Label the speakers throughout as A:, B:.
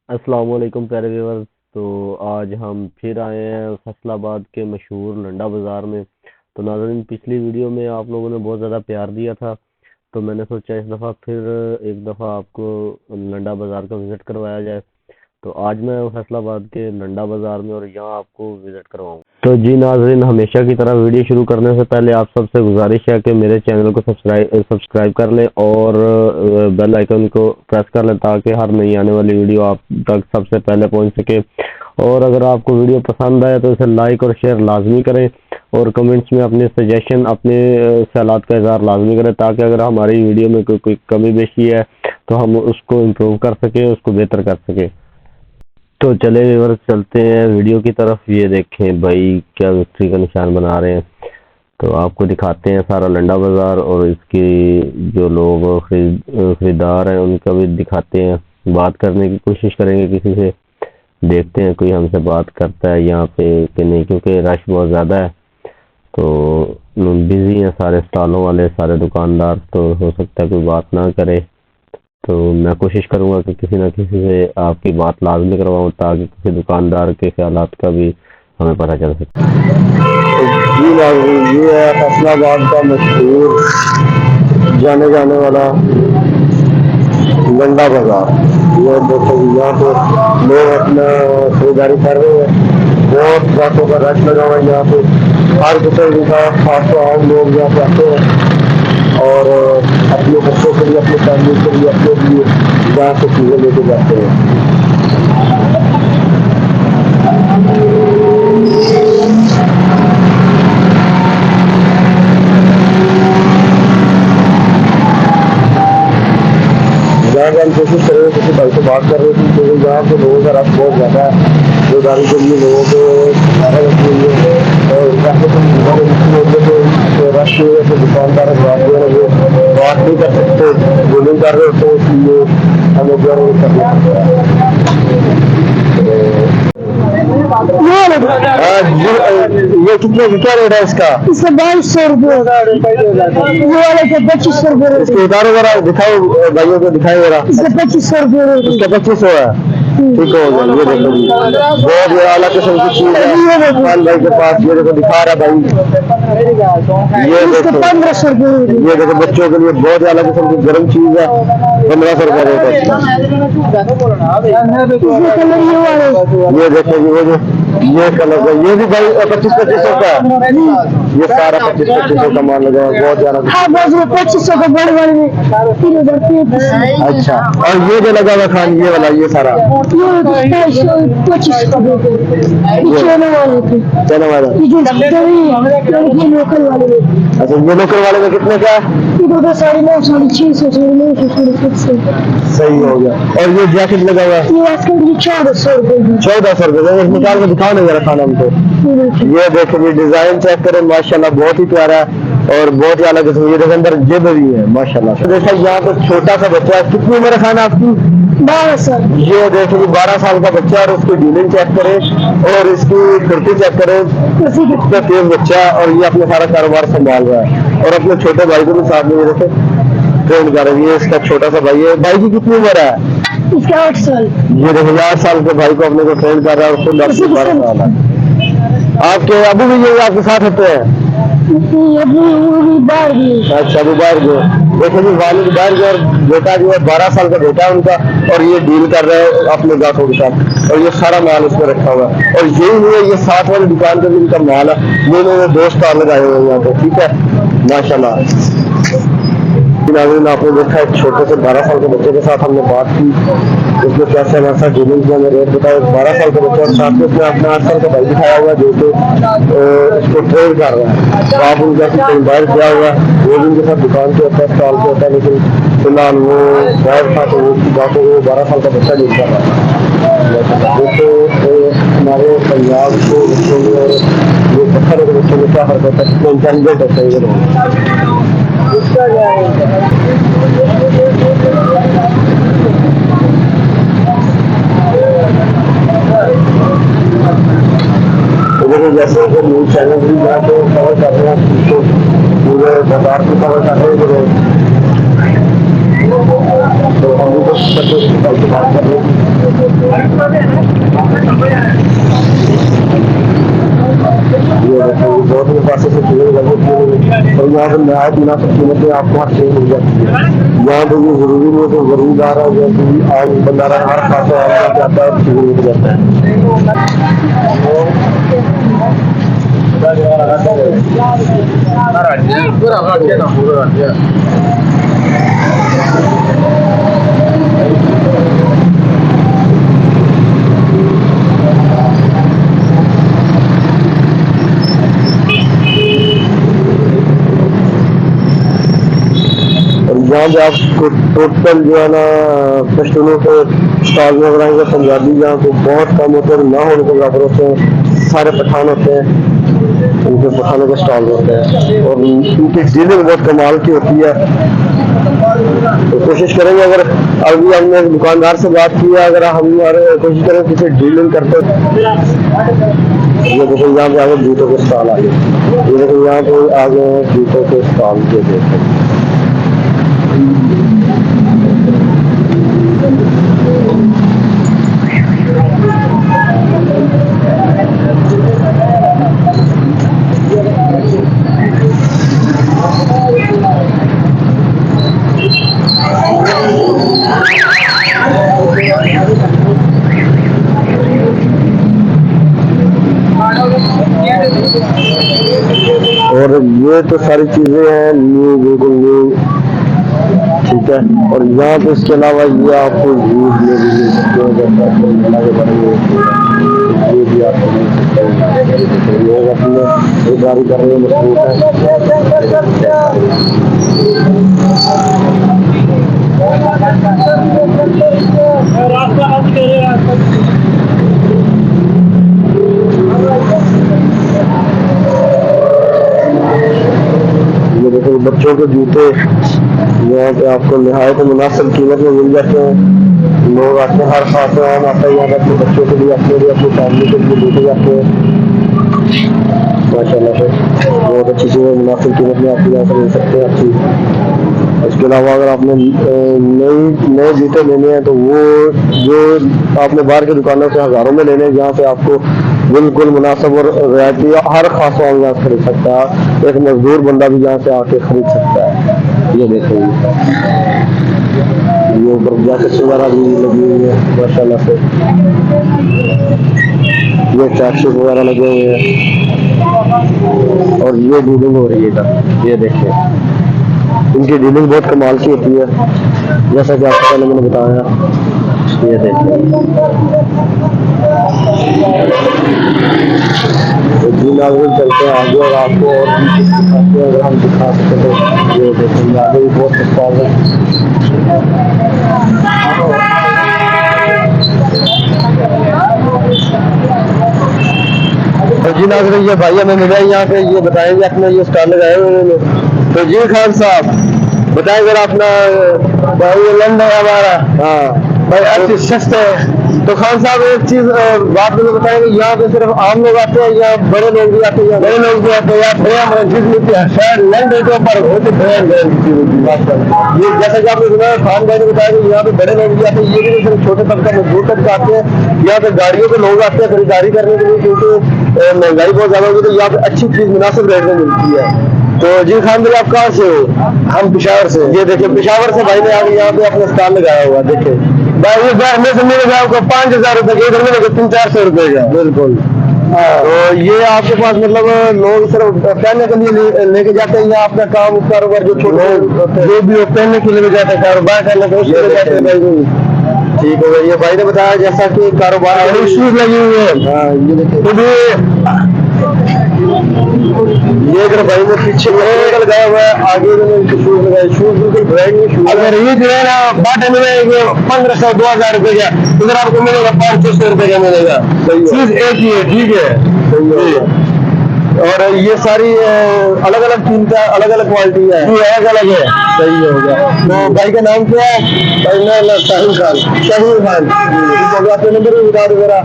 A: अस्सलाम वालेकुम प्यारे व्यूअर्स। तो आज हम फिर आए हैं फैसलाबाद के मशहूर लंडा बाज़ार में। तो नाज़रीन, पिछली वीडियो में आप लोगों ने बहुत ज़्यादा प्यार दिया था, तो मैंने सोचा इस दफ़ा फिर एक दफ़ा आपको लंडा बाज़ार का विज़िट करवाया जाए। तो आज मैं फैसलाबाद के लंडा बाज़ार में और यहाँ आपको विज़िट करवाऊँ। तो जी नाज़रीन, हमेशा की तरह वीडियो शुरू करने से पहले आप सबसे गुजारिश है कि मेरे चैनल को सब्सक्राइब कर लें और बेल आइकन को प्रेस कर लें ताकि हर नई आने वाली वीडियो आप तक सबसे पहले पहुंच सके। और अगर आपको वीडियो पसंद आए तो इसे लाइक और शेयर लाजमी करें और कमेंट्स में अपने सजेशन, अपने ख्यालात का इज़हार लाजमी करें ताकि अगर हमारी वीडियो में कोई कमी बेशी है तो हम उसको इम्प्रूव कर सकें, उसको बेहतर कर सकें। तो चले व्यूअर्स, चलते हैं वीडियो की तरफ। ये देखें भाई, क्या विक्ट्री का निशान बना रहे हैं। तो आपको दिखाते हैं सारा लंडा बाज़ार और इसकी जो लोग खरीदार हैं उनका भी दिखाते हैं। बात करने की कोशिश करेंगे किसी से, देखते हैं कोई हमसे बात करता है यहाँ पे कि नहीं, क्योंकि रश बहुत ज़्यादा है। तो बिजी हैं सारे स्टॉलों वाले, सारे दुकानदार, तो हो सकता है कोई बात ना करे। तो मैं कोशिश करूंगा कि किसी न किसी से आपकी बात लाजमी करवाऊं ताकि किसी दुकानदार के ख्यालात का भी हमें पता चल सके। जी नाज़रीन, ये है फैसलाबाद का मशहूर जाने जाने वाला लंडा बाजार। ये देखो, यहाँ पे लोग अपना खरीदारी कर रहे हैं। बहुत बातों का रश लगा हुआ है यहाँ पे। हर किस्म का खास आम लोग यहाँ पे आते हैं और अपने बच्चों के लिए, अपनी फैमिली के लिए, अपने लिए यहाँ से चीज़ें लेके जाते हैं। यहाँ पे हम कोशिश करेंगे, किसी भाई से बात कर रहे थे क्योंकि यहाँ पे लोगों का रश बहुत ज़्यादा है। खरीदारी के लिए लोगों को सारा रखने लिए और यहाँ पे रश की वजह से दुकानदार बात नहीं कर सकते, बोलिंग कर रहे होते हैं, इसलिए हमें जो है करना पड़ता है। ये कितने क्या रेट है इसका?
B: इसका 2200 रुपये, ये वाले के 2500 रुपये।
A: इसके उतारो जरा, दिखाओ भाइयों को, दिखाए जरा।
B: इसका 2500 रुपये।
A: इसका 2500 है। ठीक हो गया। ये देखो जी, बहुत अला किस्म की चीज है खान भाई के पास। ये देखो दिखा रहा भाई, ये देखो
B: 1500 रुपये।
A: ये देखो बच्चों के लिए बहुत अला किस्म की गर्म चीज है। 1500 रुपये रेट है। ये देखो जी, वो जो ये कलर का, ये भी भाई 2500 का है। ये सारा 2500 का मान लगा, बहुत ज्यादा।
B: 2500 का बड़े बड़े में 3000।
A: अच्छा, और ये जो लगा हुआ खान, ये वाला, ये सारा
B: 2500 चने वाले थे।
A: चने वाला।
B: लोकल वाले में,
A: अच्छा, ये लोकल वाले में कितने का?
B: इधर 950, 650, 950।
A: सही हो गया। और ये जैकेट लगा हुआ है,
B: ये आजकल 1400 रुपये।
A: 1400 रुपये। निकाल के दिखाओ ना जरा खाना हमको। ये देखो, ये डिजाइन चेक करें, माशाल्लाह बहुत ही प्यारा है और बहुत ही अलग किस्म। ये देखो अंदर जेब भी है माशाल्लाह। देखो यहाँ पे छोटा सा बच्चा है। कितनी उम्र है खाना आपकी?
B: 12 साल।
A: ये देखो जी, 12 साल का बच्चा और उसकी डीलिंग चेक करें और इसकी कुर्ती चेक करें। कितना तेज बच्चा है और ये अपना सारा कारोबार संभाल रहा है और अपने छोटे भाई को भी साथ में ये देखो ट्रेन कर रही है। इसका छोटा सा भाई है। भाई की कितनी उम्र है?
B: इसका 8 साल।
A: ये देखो 8 साल के भाई को अपने को ट्रेन कर रहा है और खुद 12 साल है। आपके अबू भी ये आपके साथ होते हैं?
B: अभी बाहर गए।
A: अच्छा, अभी बाहर गए। देखो जी, वालिद बाहर गए और बेटा जो है 12 साल का बेटा है उनका, और ये डील कर रहे हैं अपने गाहकों के साथ और ये सारा माल उसमें रखा हुआ है। और यही नहीं है, ये साथ वाली दुकान पे भी इनका माल है। ये लोग दोस्त लगाए हुए हैं यहाँ पे। ठीक है, माशाल्लाह। नाज़रीन, आपने देखा एक छोटे से 12 साल के बच्चे के साथ हमने बात की, उसमें कैसे हमारे साथ डीलिंग किया, हमें रेट बताया। 12 साल का बच्चा और साथ में उसने अपना 8 साल का भाई दिखाया हुआ है जो कि उसको ट्रेन कर रहा है। तो आप उनका कहीं बाहर गया हुआ है, वो भी उनके साथ दुकान पे होता है, स्टॉल पे होता है, लेकिन फिलहाल वो बाहर था तो वो बातों को 12 साल का बच्चा डील कर रहा है। देखो हमारे पंजाब के बच्चों में और ये पत्थर के बच्चों में क्या फर्क होता है, कितना इंटेलिजेंट होता है ये लोग। जैसे कि न्यूज चैनल भी यहाँ पे कवर कर रहे हैं, तो पूरे बाजार को कवर कर रहे हैं। तो हम भी बात कर रहे हैं।
B: यहाँ पर नहायत मुनासिब कीमत में आपको हर चीज मिल जाती है। यहाँ पर ये जरूरी नहीं है कि गरीब आ रहा है, जैसे आम बंदा रहा हर खासा आम जाता है शुरू हो जाता है। यहाँ पे आपको टोटल जो है ना पश्तूनों के स्टॉल नजर आएंगे। पंजाबी यहाँ पे बहुत कम होते हैं, ना होने के बराबर होते हैं। सारे पठान होते हैं, उनके पठानों के स्टॉल होते हैं और उनकी डीलिंग बहुत कमाल की होती है। तो कोशिश करेंगे, अगर अभी हमने दुकानदार से बात की है, अगर हम कोशिश करें किसी डीलिंग करते। ये देखो यहाँ पे आगे जूतों के स्टॉल आ गए। ये देखो यहाँ पे आगे जूतों के स्टॉल के देखो। और ये तो सारी चीजें हैं न्यू, बिल्कुल न्यू, ठीक है। और यहाँ पे इसके अलावा ये आपको यूज में भी मिल सकते हैं, जैसे आपको मिला के बनेंगे ये भी आपको मिल सकते हैं। लोग अपने खरीदारी कर रहे हैं, मजबूत ये देखो बच्चों के जूते यहाँ पे आपको निहायत मुनासिब कीमत में मिल जाते हैं। लोग आते हैं, हर खास आम आता है यहाँ पर अपने बच्चों के लिए, अपने लिए, अपनी फैमिली के लिए लेके जाते हैं माशाल्लाह से। बहुत अच्छी चीज़ें मुनासिब कीमत में आपको यहाँ पर मिल सकते हैं अच्छी। इसके अलावा अगर आपने नए जूते लेने हैं तो वो जो आपने बाहर की दुकानों से हज़ारों में लेने हैं, यहाँ पे आपको बिल्कुल मुनासिब और रियायती हर खास आम यहाँ से खरीद सकता है। एक मजदूर बंदा भी यहाँ से आके खरीद सकता है। ये देखो ये ऊपर जैकेट वगैरह भी लगी हुई है माशाल्लाह से। ये ट्रैकसूट वगैरह लगे हुए हैं और ये डीलिंग हो रही है। ये देखिए इनकी डीलिंग बहुत कमाल की होती है, जैसा कि आपको पहले मैंने बताया। ये देखिए तो जी नाज़रीन चलते हैं आगे और आपको और भी दिखाते हैं, अगर हम दिखा सकें तो। ये देखेंगे आगे भी बहुत सस्ता है। तो जी नाज़रीन ये भाई हमें मिला यहाँ पे, ये बताएंगे अपना ये स्टॉल लगाए हुए। तो जी खान साहब बताएं अगर अपना भाई लंड है हमारा। हाँ भाई अच्छी सस्ते है। तो खान साहब एक चीज बात मुझे बताएंगे, यहाँ पे सिर्फ आम लोग आते हैं या बड़े लोग भी आते हैं? बड़े लोग भी आते हैं, शायद लंड के ऊपर बहुत ये जैसा कि आपने सुना खान भाई ने बताया कि यहाँ पे बड़े लोग भी आते हैं। ये भी सिर्फ छोटे तबका मजदूर तक आते हैं, यहाँ पे गाड़ियों के लोग आते हैं खरीदारी करने के लिए, क्योंकि महंगाई बहुत ज्यादा होगी। तो यहाँ पे अच्छी चीज मुनासिब रेट में मिलती है। तो जी खान भाई आप कहाँ से हो? हम पेशावर से। ये देखिए पेशावर से भाई ने आगे यहाँ पे अपना स्टॉल लगाया हुआ। देखिए भाई ये घर से मिलेगा आपको 5,000 रुपए के, इधर मिलेगा 300-400 रुपए का। बिल्कुल। तो ये आपके पास मतलब लोग सिर्फ पहनने के लिए लेके जाते हैं या अपना काम कारोबार जो छोटे जो भी हो पहनने के लिए जाते हैं, कारोबार करने के लिए जाते हैं भाई? ठीक है। ये भाई ने बताया जैसा कि कारोबार शूज लगे हुए हैं। हाँ ये देखिए ये अगर भाई ने पीछे लगाया हुआ है, आगे मैंने शूज लगाए, शूज बिल्कुल ब्रांड न्यू शूज। अगर ये जो है ना बाटे मिलेगा 1,500-2,000 रुपए का, इधर आपको मिलेगा 500-600 रुपए का मिलेगा। चीज एक ही है, ठीक है। सही है। और ये सारी अलग अलग कीमतें, अलग अलग क्वालिटी है, अलग अलग है। सही हो गया। तो भाई का नाम क्या है? भाई नाम शाहिद खान। शाहिद खान आपके नंबर भी बता दो मेरा।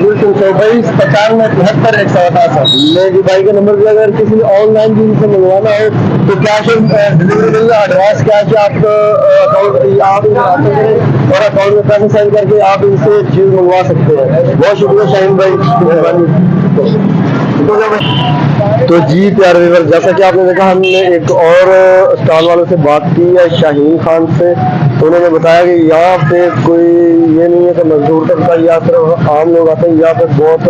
B: बिल्कुल 122-75-178-188। भाई का नंबर भी अगर किसी ने ऑनलाइन भी इनसे मंगवाना हो तो कैश ऑन डिलीवरी मिलेगा, एडवांस कैश आप अकाउंट आप और अकाउंट में पैसे सेंड करके आप इनसे चीज मंगवा सकते हैं। बहुत शुक्रिया शाहिद भाई, मेहरबानी। तो जी प्यारे व्यूअर, जैसा कि आपने देखा, हमने एक और स्टॉल वालों से बात की है, शाहीन खान से। तो उन्होंने बताया कि यहाँ पे कोई ये नहीं है कि मजदूर तबका या सिर्फ आम लोग आते हैं, यहाँ पे बहुत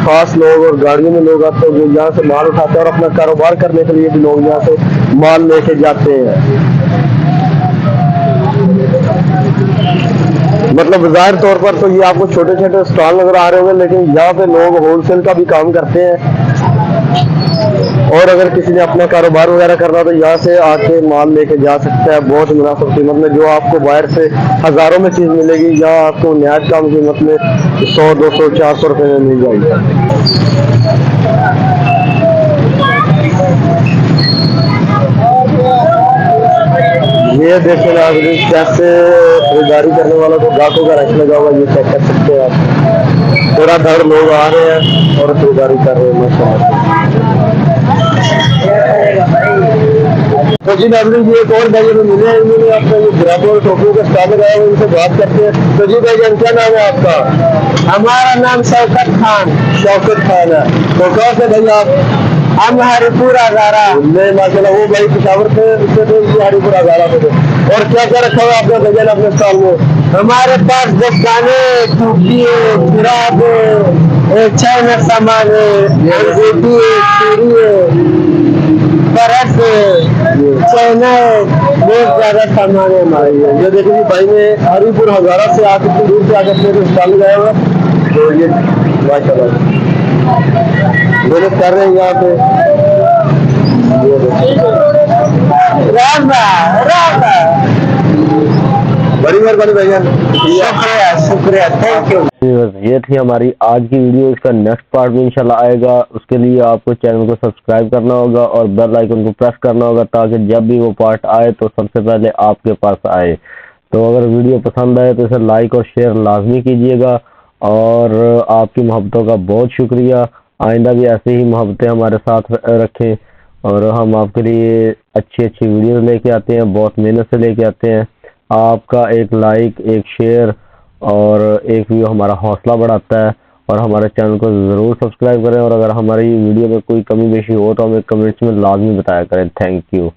B: खास लोग और गाड़ियों में लोग आते हैं जो यहाँ से माल उठाते हैं, और अपना कारोबार करने के लिए भी लोग यहाँ से माल लेके जाते हैं। मतलब ज़ाहिर तौर पर तो ये आपको छोटे छोटे स्टॉल नजर आ रहे होंगे, लेकिन यहाँ पे लोग होलसेल का भी काम करते हैं। और अगर किसी ने अपना कारोबार वगैरह करना तो यहाँ से आके माल लेके जा सकता है बहुत मुनासिब कीमत में। जो आपको बाहर से हज़ारों में चीज़ मिलेगी, यहाँ आपको नहायत कम कीमत में 100, 200, 400 रुपये में मिल जाएगी। ये देखिए ना कैसे खरीदारी करने वालों को गाहकों का रश लगा हुआ, ये चेक कर सकते हैं आप। थोड़ा धड़ लोग आ रहे हैं और खरीदारी कर रहे हैं माशाल्लाह। तो जी नाज़रीन, ये एक और भाई हमें मिले हैं, इन्होंने अपना ये ग्रामों और टोपियों का स्टॉल लगाया हुआ, इनसे बात करते हैं। तो जी भाई जान, क्या नाम है आपका?
C: हमारा नाम शौकत खान।
B: शौकत खान है। तो कहाँ से भाई आप?
C: हम हरिपुर अगारा।
B: नहीं माशाल्लाह, वो भाई पिशावर से हरिपुर अगारा से थे। और क्या क्या रखा हुआ है आपने भैया अपने स्टॉल में?
C: हमारे पास दुकाने, टूपी है, जुराब है, चाइना सामान है, अंगूठी है, चूड़ी है, परस है, चाइना है, बहुत ज्यादा सामान है हमारे।
B: ये देखिए भाई ने हरिपुर हजारा से आकर इतनी दूर से आकर अपने स्टॉल लगाया हुआ। तो ये माशाल्लाह मेहनत कर रहे हैं यहाँ पे। बड़ी मेहरबानी भैया,
C: शुक्रिया शुक्रिया, थैंक यू।
A: ये थी हमारी आज की वीडियो। इसका नेक्स्ट पार्ट भी इंशाल्लाह आएगा। उसके लिए आपको चैनल को सब्सक्राइब करना होगा और बेल आइकन को प्रेस करना होगा, ताकि जब भी वो पार्ट आए तो सबसे पहले आपके पास आए। तो अगर वीडियो पसंद आए तो इसे लाइक और शेयर लाजमी कीजिएगा। और आपकी मोहब्बतों का बहुत शुक्रिया। आइंदा भी ऐसे ही मोहब्बतें हमारे साथ रखें, और हम आपके लिए अच्छी अच्छी वीडियो लेके आते हैं, बहुत मेहनत से लेके आते हैं। आपका एक लाइक, एक शेयर और एक व्यू हमारा हौसला बढ़ाता है। और हमारे चैनल को ज़रूर सब्सक्राइब करें, और अगर हमारी वीडियो में कोई कमी बेशी हो तो हमें कमेंट्स में लाजमी बताया करें। Thank you.